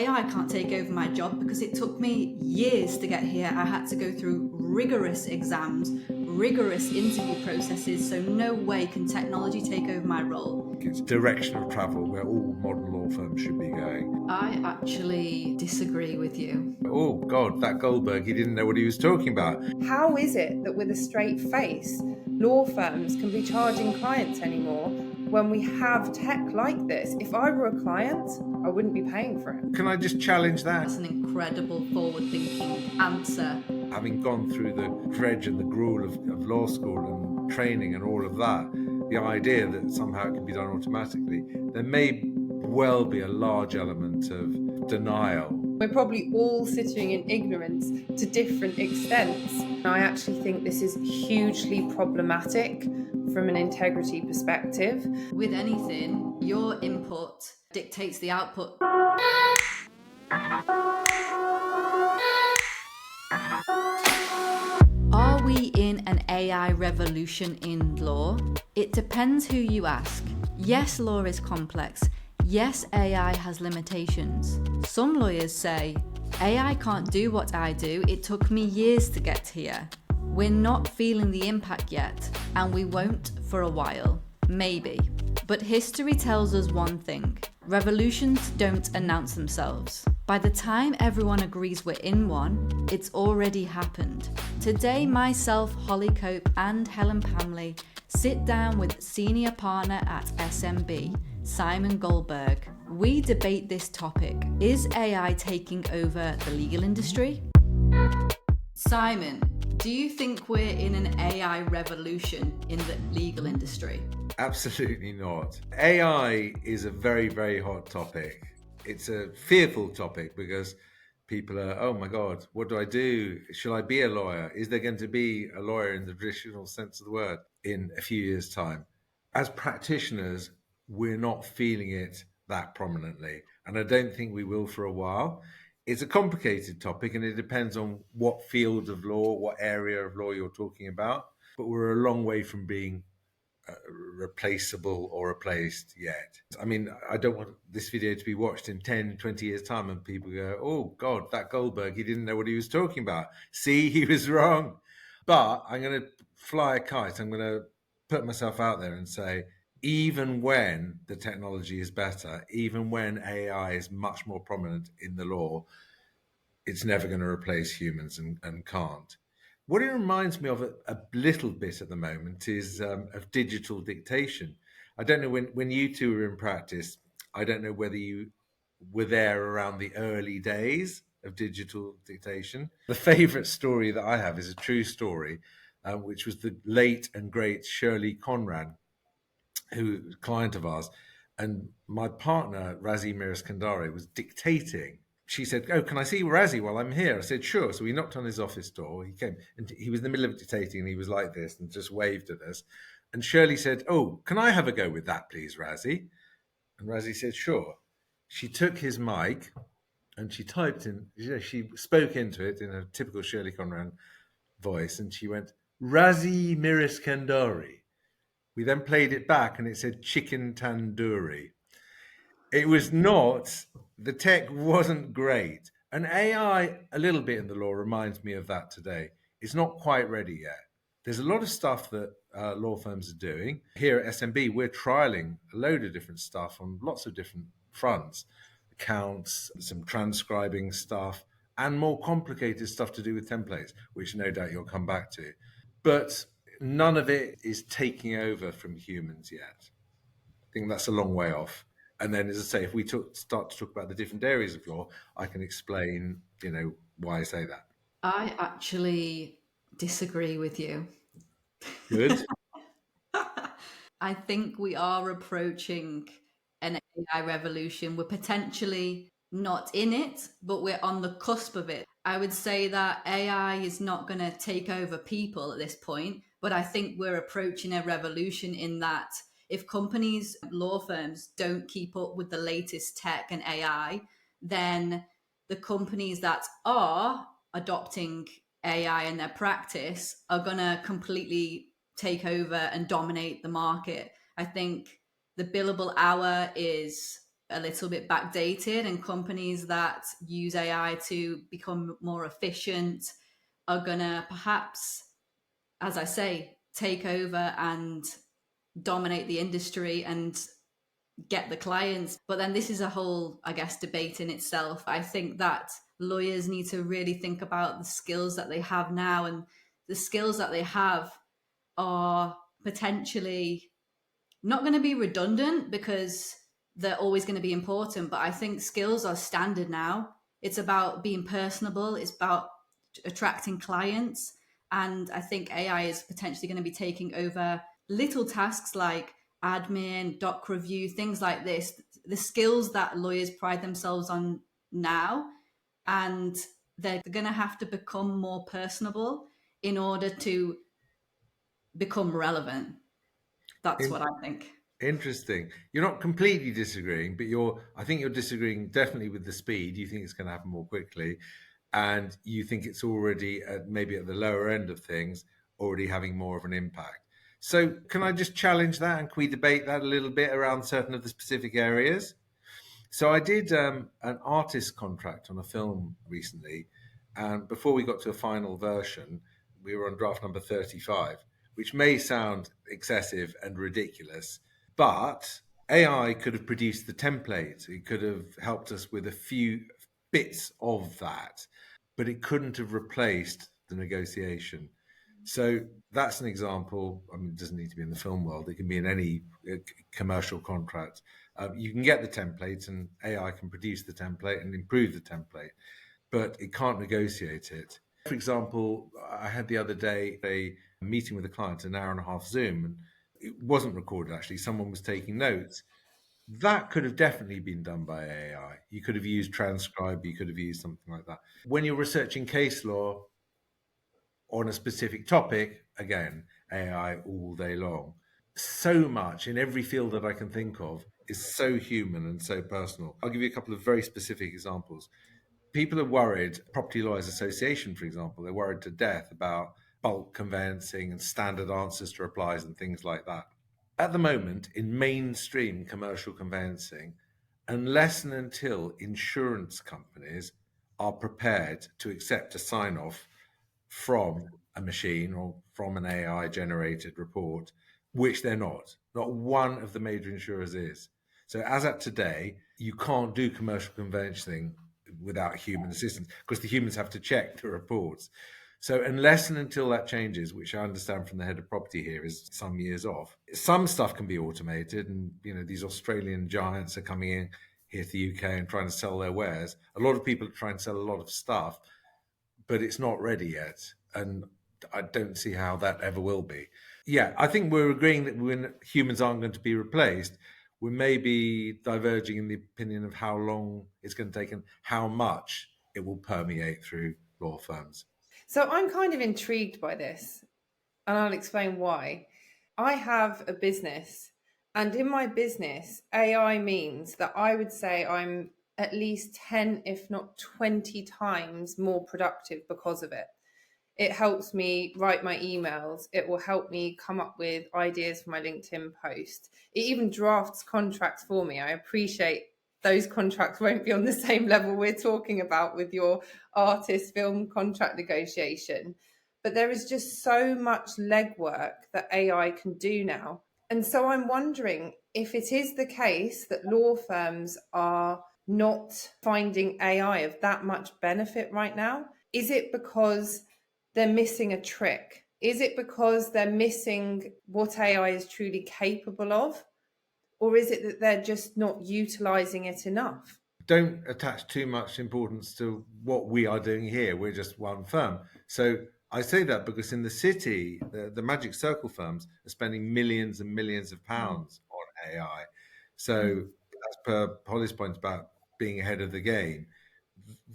AI can't take over my job because it took me years to get here. I had to go through rigorous exams, rigorous interview processes, so no way can technology take over my role. It's direction of travel where all modern law firms should be going. I actually disagree with you. Oh God, that Goldberg, he didn't know what he was talking about. How is it that with a straight face, law firms can be charging clients anymore when we have tech like this? If I were a client, I wouldn't be paying for it. Can I just challenge that? That's an incredible forward-thinking answer. Having gone through the dredge and the gruel of law school and training and all of that, the idea that somehow it can be done automatically, there may well be a large element of denial. We're probably all sitting in ignorance to different extents. I actually think this is hugely problematic from an integrity perspective. With anything, your input dictates the output. Are we in an AI revolution in law? It depends who you ask. Yes, law is complex. Yes, AI has limitations. Some lawyers say, AI can't do what I do, it took me years to get here. We're not feeling the impact yet, and we won't for a while. Maybe. But history tells us one thing. Revolutions don't announce themselves. By the time everyone agrees we're in one, it's already happened. Today, myself, Holly Cope and Helen Pamely sit down with senior partner at SMB, Simon Goldberg. We debate this topic. Is AI taking over the legal industry? Simon, do you think we're in an AI revolution in the legal industry? Absolutely not. AI is a very, very hot topic. It's a fearful topic because people are, oh my God, what do I do? Should I be a lawyer? Is there going to be a lawyer in the traditional sense of the word in a few years' time? As practitioners, we're not feeling it that prominently, and I don't think we will for a while. It's a complicated topic, and it depends on what field of law, what area of law you're talking about, but we're a long way from being replaceable or replaced yet. I mean, I don't want this video to be watched in 10, 20 years' time and people go, oh God, that Goldberg, he didn't know what he was talking about. See, he was wrong. But I'm going to fly a kite. I'm going to put myself out there and say, even when the technology is better, even when AI is much more prominent in the law, it's never going to replace humans and can't. What it reminds me of a little bit at the moment is of digital dictation. I don't know when you two were in practice, I don't know whether you were there around the early days of digital dictation. The favorite story that I have is a true story, which was the late and great Shirley Conran, who was a client of ours. And my partner, Razi Miraskandari, was dictating. She said, oh, can I see Razi while I'm here? I said, sure. So we knocked on his office door. He came and he was in the middle of dictating and he was like this and just waved at us. And Shirley said, oh, can I have a go with that, please, Razi? And Razi said, sure. She took his mic and she typed in, she spoke into it in a typical Shirley Conran voice. And she went, Razi Miraskandari. We then played it back and it said chicken tandoori. It was not, the tech wasn't great. And AI, a little bit in the law, reminds me of that today. It's not quite ready yet. There's a lot of stuff that law firms are doing. Here at SMB, we're trialing a load of different stuff on lots of different fronts. Accounts, some transcribing stuff, and more complicated stuff to do with templates, which no doubt you'll come back to. But none of it is taking over from humans yet. I think that's a long way off. And then, as I say, if we start to talk about the different areas of law, I can explain, why I say that. I actually disagree with you. Good. I think we are approaching an AI revolution. We're potentially not in it, but we're on the cusp of it. I would say that AI is not going to take over people at this point, but I think we're approaching a revolution in that if companies, law firms don't keep up with the latest tech and AI, then the companies that are adopting AI in their practice are going to completely take over and dominate the market. I think the billable hour is a little bit backdated, and companies that use AI to become more efficient are going to perhaps, as I say, take over and dominate the industry and get the clients. But then this is a whole, I guess, debate in itself. I think that lawyers need to really think about the skills that they have now, and the skills that they have are potentially not going to be redundant because they're always going to be important. But I think skills are standard now. It's about being personable, it's about attracting clients. And I think AI is potentially going to be taking over little tasks like admin, doc review, things like this, the skills that lawyers pride themselves on now. And they're going to have to become more personable in order to become relevant. That's In- what I think. Interesting. You're not completely disagreeing, but I think you're disagreeing definitely with the speed. You think it's going to happen more quickly, and you think it's already maybe at the lower end of things, already having more of an impact. So can I just challenge that, and can we debate that a little bit around certain of the specific areas? So I did an artist contract on a film recently, and before we got to a final version, we were on draft number 35, which may sound excessive and ridiculous, but AI could have produced the template. It could have helped us with a few bits of that, but it couldn't have replaced the negotiation. So that's an example. I mean, it doesn't need to be in the film world. It can be in any commercial contract. You can get the template, and AI can produce the template and improve the template, but it can't negotiate it. For example, I had the other day a meeting with a client, an hour and a half Zoom, and it wasn't recorded actually. Someone was taking notes. That could have definitely been done by AI. You could have used transcribe, you could have used something like that. When you're researching case law on a specific topic, again, AI all day long. So much in every field that I can think of is so human and so personal. I'll give you a couple of very specific examples. People are worried, Property Lawyers Association, for example, they're worried to death about bulk conveyancing and standard answers to replies and things like that. At the moment, in mainstream commercial conveyancing, unless and until insurance companies are prepared to accept a sign off from a machine or from an AI generated report, which they're not. Not one of the major insurers is. So, as at today, you can't do commercial conveyancing without human assistance because the humans have to check the reports. So, unless and until that changes, which I understand from the head of property here is some years off, some stuff can be automated. And, these Australian giants are coming in here to the UK and trying to sell their wares. A lot of people are trying to sell a lot of stuff, but it's not ready yet. And I don't see how that ever will be. Yeah, I think we're agreeing that when humans aren't going to be replaced, we may be diverging in the opinion of how long it's going to take and how much it will permeate through law firms. So I'm kind of intrigued by this, and I'll explain why. I have a business, and in my business, AI means that I would say I'm at least 10, if not 20 times more productive because of it. It helps me write my emails. It will help me come up with ideas for my LinkedIn post. It even drafts contracts for me. I appreciate those contracts won't be on the same level we're talking about with your artist film contract negotiation. But there is just so much legwork that AI can do now. And so I'm wondering if it is the case that law firms are not finding AI of that much benefit right now. Is it because they're missing a trick? Is it because they're missing what AI is truly capable of? Or is it that they're just not utilizing it enough? Don't attach too much importance to what we are doing here. We're just one firm. So I say that because in the city, the Magic Circle firms are spending millions and millions of pounds on AI. So as per Holly's point about being ahead of the game,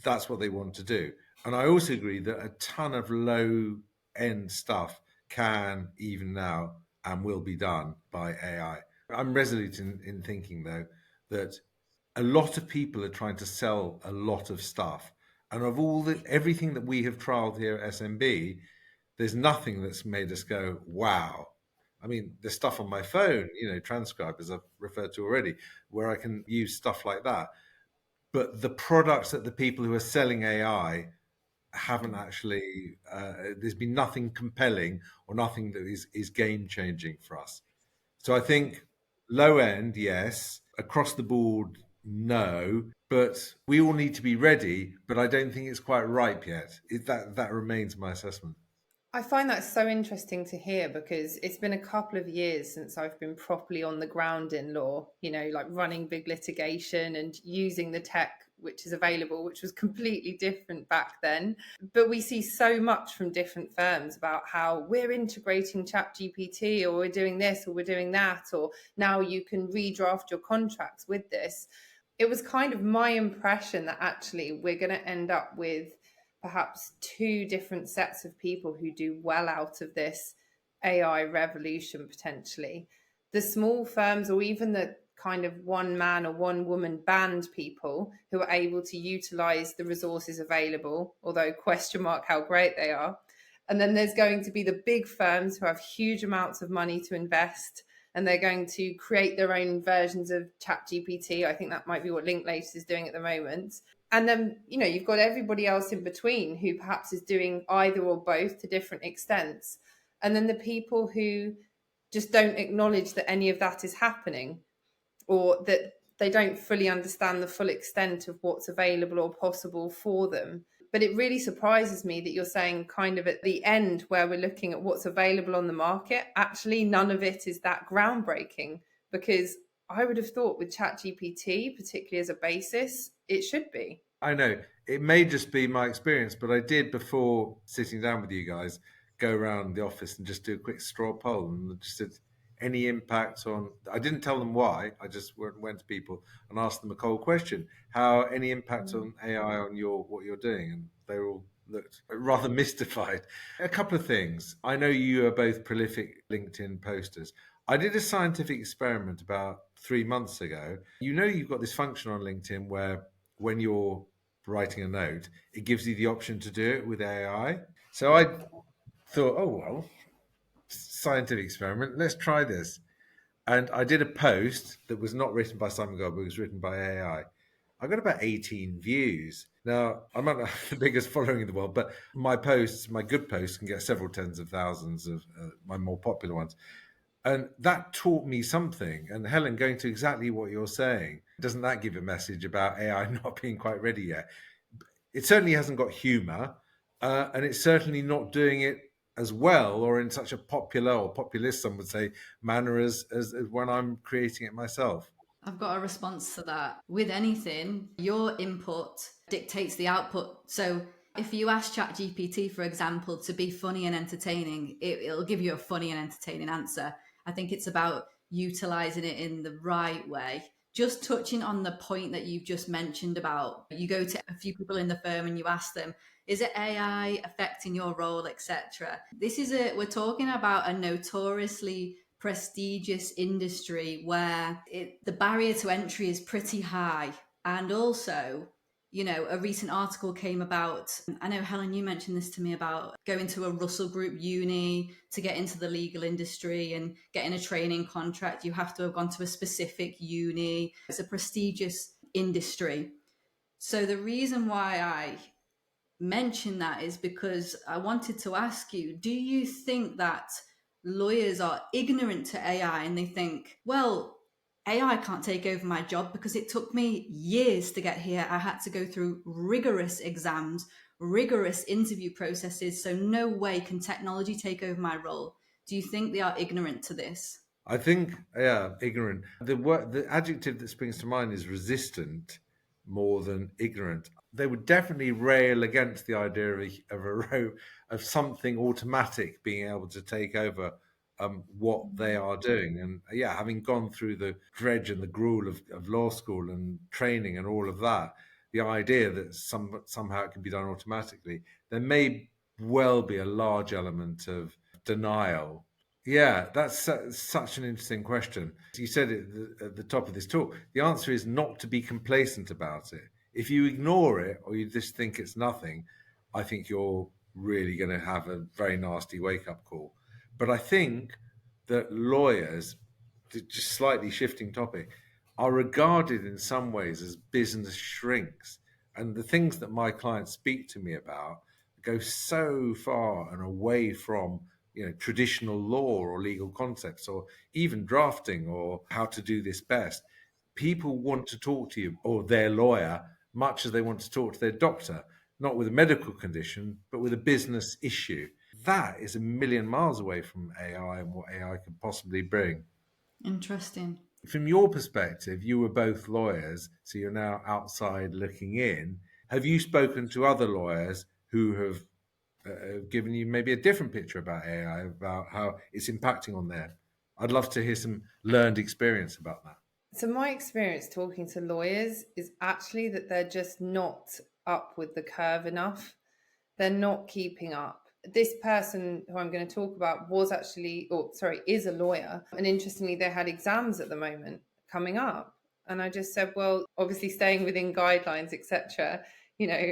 that's what they want to do. And I also agree that a ton of low end stuff can, even now, and will be done by AI. I'm resolute in thinking, though, that a lot of people are trying to sell a lot of stuff. And of everything that we have trialed here at SMB, there's nothing that's made us go, wow. I mean, there's stuff on my phone, Transcribe, as I've referred to already, where I can use stuff like that. But the products that the people who are selling AI haven't actually, there's been nothing compelling or nothing that is game changing for us. So I think low end, yes. Across the board, no. But we all need to be ready. But I don't think it's quite ripe yet. That remains my assessment. I find that so interesting to hear because it's been a couple of years since I've been properly on the ground in law, like running big litigation and using the tech which is available, which was completely different back then. But we see so much from different firms about how we're integrating ChatGPT, or we're doing this, or we're doing that, or now you can redraft your contracts with this. It was kind of my impression that actually we're going to end up with perhaps two different sets of people who do well out of this AI revolution potentially. The small firms, or even the kind of one man or one woman band people who are able to utilize the resources available, although question mark how great they are. And then there's going to be the big firms who have huge amounts of money to invest, and they're going to create their own versions of ChatGPT. I think that might be what Linklater is doing at the moment. And then, you've got everybody else in between who perhaps is doing either or both to different extents. And then the people who just don't acknowledge that any of that is happening, or that they don't fully understand the full extent of what's available or possible for them. But it really surprises me that you're saying kind of at the end where we're looking at what's available on the market, actually none of it is that groundbreaking, because I would have thought with ChatGPT, particularly as a basis, it should be. I know it may just be my experience, but I did, before sitting down with you guys, go around the office and just do a quick straw poll and just said any impact on. I didn't tell them why. I just went to people and asked them a cold question: how any impact on AI on what you're doing? And they all looked rather mystified. A couple of things. I know you are both prolific LinkedIn posters. I did a scientific experiment about 3 months ago. You've got this function on LinkedIn where when you're writing a note, it gives you the option to do it with AI. So I thought, oh, well, scientific experiment, let's try this. And I did a post that was not written by Simon Goldberg, it was written by AI. I got about 18 views. Now, I might not have the biggest following in the world, but my posts, my good posts, can get several tens of thousands of my more popular ones. And that taught me something. And Helen, going to exactly what you're saying, doesn't that give a message about AI not being quite ready yet? It certainly hasn't got humor, and it's certainly not doing it as well or in such a popular or populist, some would say, manner as when I'm creating it myself. I've got a response to that. With anything, your input dictates the output. So if you ask ChatGPT, for example, to be funny and entertaining, it'll give you a funny and entertaining answer. I think it's about utilizing it in the right way. Just touching on the point that you've just mentioned about, you go to a few people in the firm and you ask them, is it AI affecting your role, etc.? We're talking about a notoriously prestigious industry where the barrier to entry is pretty high. And also, a recent article came about, I know, Helen, you mentioned this to me about going to a Russell Group uni to get into the legal industry and getting a training contract. You have to have gone to a specific uni. It's a prestigious industry. So the reason why I mention that is because I wanted to ask you, do you think that lawyers are ignorant to AI and they think, well, AI can't take over my job because it took me years to get here. I had to go through rigorous exams, rigorous interview processes. So no way can technology take over my role. Do you think they are ignorant to this? I think, yeah, ignorant. The adjective that springs to mind is resistant more than ignorant. They would definitely rail against the idea of something automatic being able to take over what they are doing. And yeah, having gone through the dredge and the gruel of law school and training and all of that, the idea that somehow it can be done automatically, there may well be a large element of denial. Yeah, that's such an interesting question. You said it at the top of this talk. The answer is not to be complacent about it. If you ignore it or you just think it's nothing, I think you're really going to have a very nasty wake up call. But I think that lawyers, just slightly shifting topic, are regarded in some ways as business shrinks. And the things that my clients speak to me about go so far and away from traditional law or legal concepts or even drafting or how to do this best. People want to talk to you or their lawyer much as they want to talk to their doctor, not with a medical condition, but with a business issue. That is a million miles away from AI and what AI can possibly bring. Interesting. From your perspective, you were both lawyers, so you're now outside looking in. Have you spoken to other lawyers who have given you maybe a different picture about AI, about how it's impacting on there? I'd love to hear some learned experience about that. So, my experience talking to lawyers is actually that they're just not up with the curve enough. They're not keeping up. This person who I'm going to talk about was actually, or sorry, is a lawyer. And interestingly, they had exams at the moment coming up. And I just said, well, obviously staying within guidelines, etc.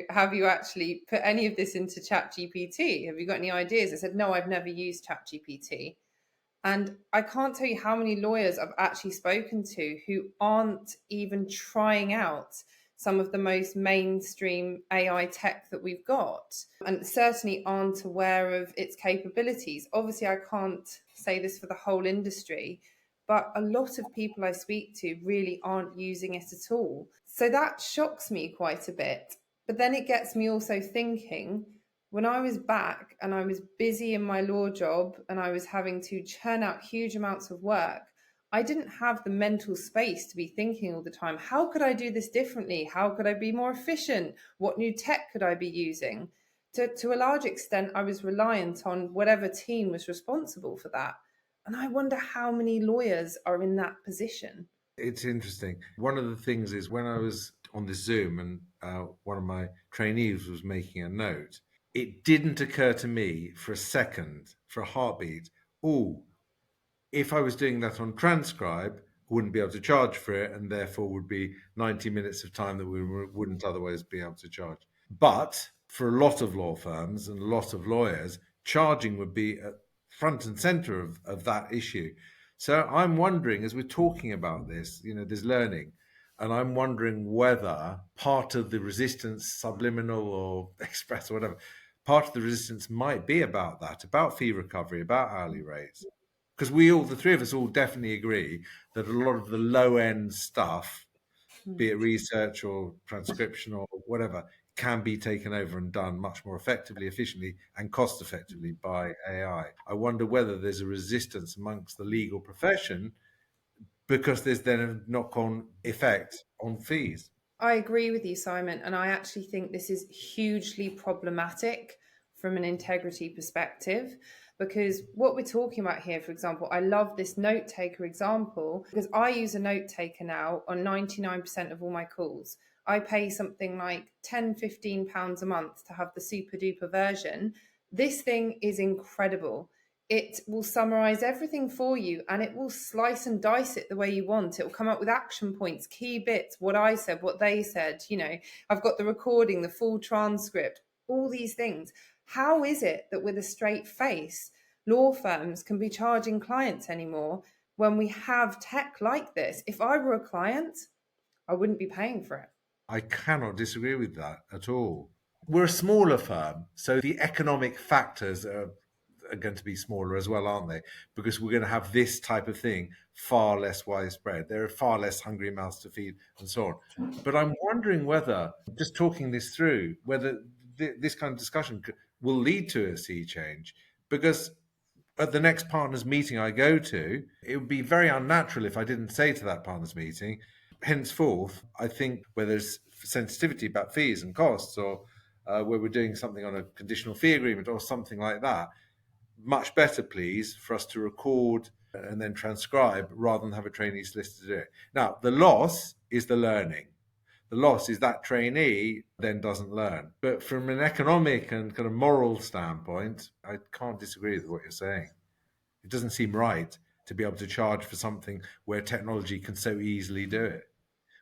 Have you actually put any of this into ChatGPT? Have you got any ideas? I said, no, I've never used ChatGPT. And I can't tell you how many lawyers I've actually spoken to who aren't even trying out some of the most mainstream AI tech that we've got, and certainly aren't aware of its capabilities. Obviously, I can't say this for the whole industry, but a lot of people I speak to really aren't using it at all. So that shocks me quite a bit. But then it gets me also thinking, when I was back and I was busy in my law job and I was having to churn out huge amounts of work, I didn't have the mental space to be thinking all the time, how could I do this differently? How could I be more efficient? What new tech could I be using? To a large extent, I was reliant on whatever team was responsible for that. And I wonder how many lawyers are in that position. It's interesting. One of the things is when I was on this Zoom and one of my trainees was making a note, it didn't occur to me for a second, for a heartbeat, oh, if I was doing that on transcribe, I wouldn't be able to charge for it, and therefore would be 90 minutes of time that we wouldn't otherwise be able to charge. But for a lot of law firms and a lot of lawyers, charging would be at front and center of that issue. So I'm wondering, as we're talking about this, there's learning, and I'm wondering whether part of the resistance, subliminal or express or whatever, part of the resistance might be about that, about fee recovery, about hourly rates. Because the three of us all definitely agree that a lot of the low end stuff, be it research or transcription or whatever, can be taken over and done much more effectively, efficiently, and cost effectively by AI. I wonder whether there's a resistance amongst the legal profession because there's then a knock on effect on fees. I agree with you, Simon, and I actually think this is hugely problematic from an integrity perspective, because what we're talking about here, for example, I love this note taker example because I use a note taker now on 99% of all my calls. I pay something like £10-15 a month to have the super duper version. This thing is incredible. It will summarize everything for you and it will slice and dice it the way you want. It will come up with action points, key bits, what I said, what they said. I've got the recording, the full transcript, all these things. How is it that with a straight face, law firms can be charging clients anymore when we have tech like this? If I were a client, I wouldn't be paying for it. I cannot disagree with that at all. We're a smaller firm, so the economic factors are going to be smaller as well, aren't they? Because we're going to have this type of thing far less widespread. There are far less hungry mouths to feed and so on. But I'm wondering whether, just talking this through, whether this kind of discussion will lead to a sea change. Because at the next partners meeting I go to, it would be very unnatural if I didn't say to that partners meeting, henceforth, I think where there's sensitivity about fees and costs, or where we're doing something on a conditional fee agreement or something like that, much better, please, for us to record and then transcribe rather than have a trainee solicitor do it. Now, the loss is the learning. The loss is that trainee then doesn't learn. But from an economic and kind of moral standpoint, I can't disagree with what you're saying. It doesn't seem right to be able to charge for something where technology can so easily do it.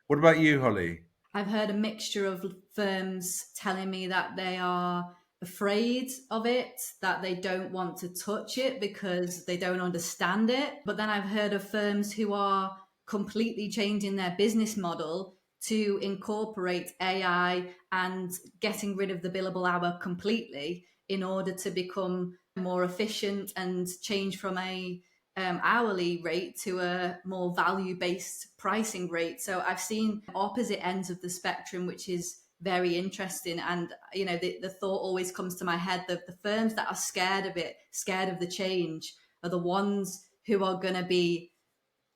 What about you, Holly? I've heard a mixture of firms telling me that they are afraid of it, that they don't want to touch it because they don't understand it. But then I've heard of firms who are completely changing their business model to incorporate AI and getting rid of the billable hour completely in order to become more efficient and change from a hourly rate to a more value-based pricing rate. So I've seen opposite ends of the spectrum, which is very interesting. And the thought always comes to my head that the firms that are scared of it, scared of the change, are the ones who are going to be,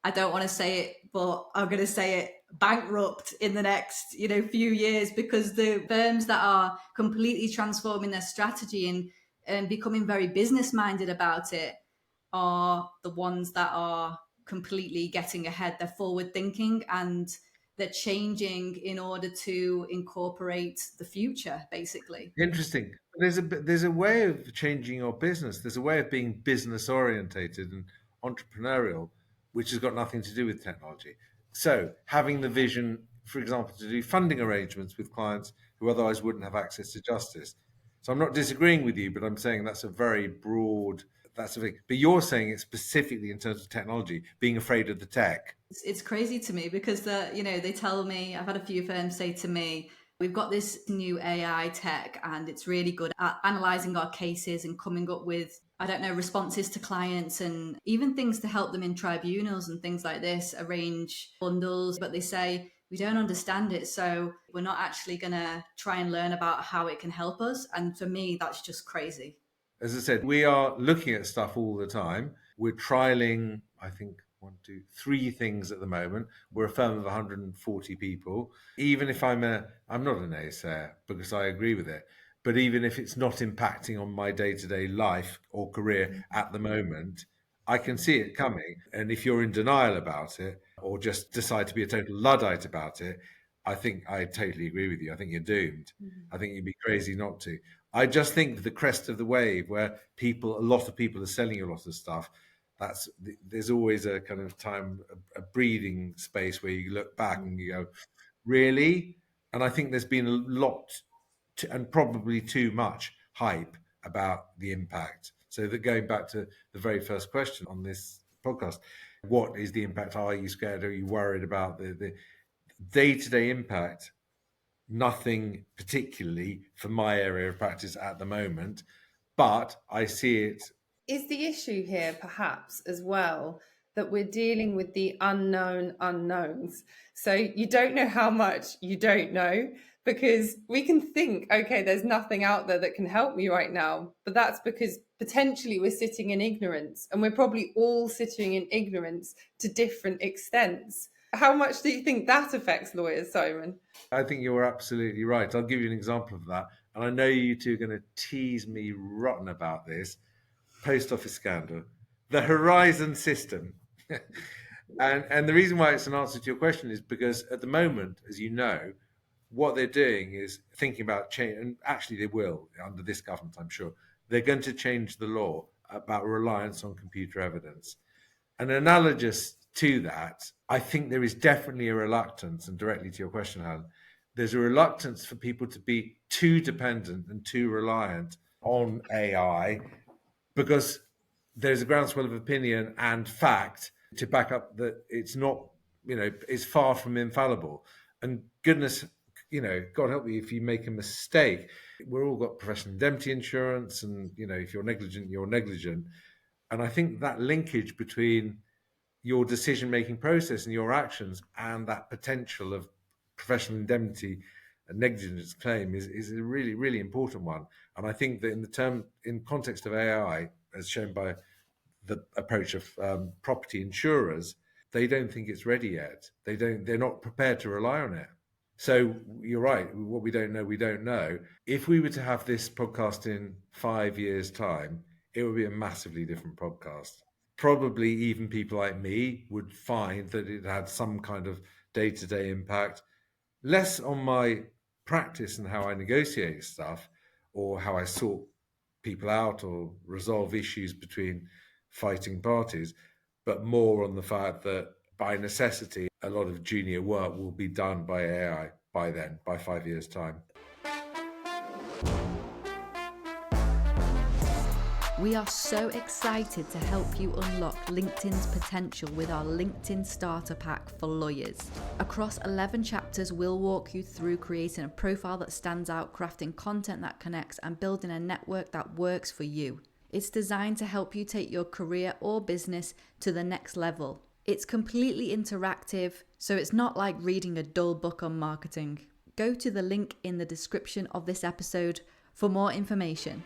I don't want to say it, but I'm going to say it, bankrupt in the next few years, because the firms that are completely transforming their strategy and becoming very business minded about it are the ones that are completely getting ahead. They're forward thinking and they're changing in order to incorporate the future, basically. Interesting. There's a way of changing your business. There's a way of being business orientated and entrepreneurial, which has got nothing to do with technology. So having the vision, for example, to do funding arrangements with clients who otherwise wouldn't have access to justice. So I'm not disagreeing with you, but I'm saying that's a very broad. That's a big. But you're saying it specifically in terms of technology, being afraid of the tech. It's crazy to me because they tell me, I've had a few firms say to me, we've got this new AI tech and it's really good at analyzing our cases and coming up with, I don't know, responses to clients and even things to help them in tribunals and things like this, arrange bundles. But they say, we don't understand it. So we're not actually going to try and learn about how it can help us. And for me, that's just crazy. As I said, we are looking at stuff all the time. We're trialing, I think, one, two, three things at the moment. We're a firm of 140 people. Even if I'm not an naysayer because I agree with it, but even if it's not impacting on my day-to-day life or career at the moment, I can see it coming. And if you're in denial about it or just decide to be a total Luddite about it, I think I totally agree with you. I think you're doomed. I think you'd be crazy not to. I just think the crest of the wave where a lot of people are selling a lot of stuff, there's always a kind of time, a breathing space where you look back and you go, really? And I think there's been a lot and probably too much hype about the impact. So that going back to the very first question on this podcast, what is the impact? Are you scared? Are you worried about the day-to-day impact? Nothing particularly for my area of practice at the moment, but I see it. Is the issue here perhaps as well that we're dealing with the unknown unknowns? So you don't know how much you don't know, because we can think, okay, there's nothing out there that can help me right now, but that's because potentially we're sitting in ignorance, and we're probably all sitting in ignorance to different extents. How much do you think that affects lawyers, Simon? I think you're absolutely right. I'll give you an example of that. And I know you two are going to tease me rotten about this. Post office scandal, the Horizon system. And the reason why it's an answer to your question is because at the moment, as you know, what they're doing is thinking about change, and actually they will under this government, I'm sure. They're going to change the law about reliance on computer evidence. And analogous to that, I think there is definitely a reluctance, and directly to your question, Helen, there's a reluctance for people to be too dependent and too reliant on AI because there's a groundswell of opinion and fact to back up that it's not, it's far from infallible. And goodness, God help you if you make a mistake. We're all got professional indemnity insurance, and if you're negligent, you're negligent. And I think that linkage between your decision-making process and your actions and that potential of professional indemnity and negligence claim is a really, really important one. And I think that in context of AI, as shown by the approach of property insurers, they don't think it's ready yet. They're not prepared to rely on it. So you're right. What we don't know, we don't know. If we were to have this podcast in 5 years' time, it would be a massively different podcast. Probably even people like me would find that it had some kind of day-to-day impact, less on my practice and how I negotiate stuff or how I sort people out or resolve issues between fighting parties, but more on the fact that by necessity, a lot of junior work will be done by AI by then, by 5 years' time. We are so excited to help you unlock LinkedIn's potential with our LinkedIn Starter Pack for lawyers. Across 11 chapters, we'll walk you through creating a profile that stands out, crafting content that connects, and building a network that works for you. It's designed to help you take your career or business to the next level. It's completely interactive, so it's not like reading a dull book on marketing. Go to the link in the description of this episode for more information.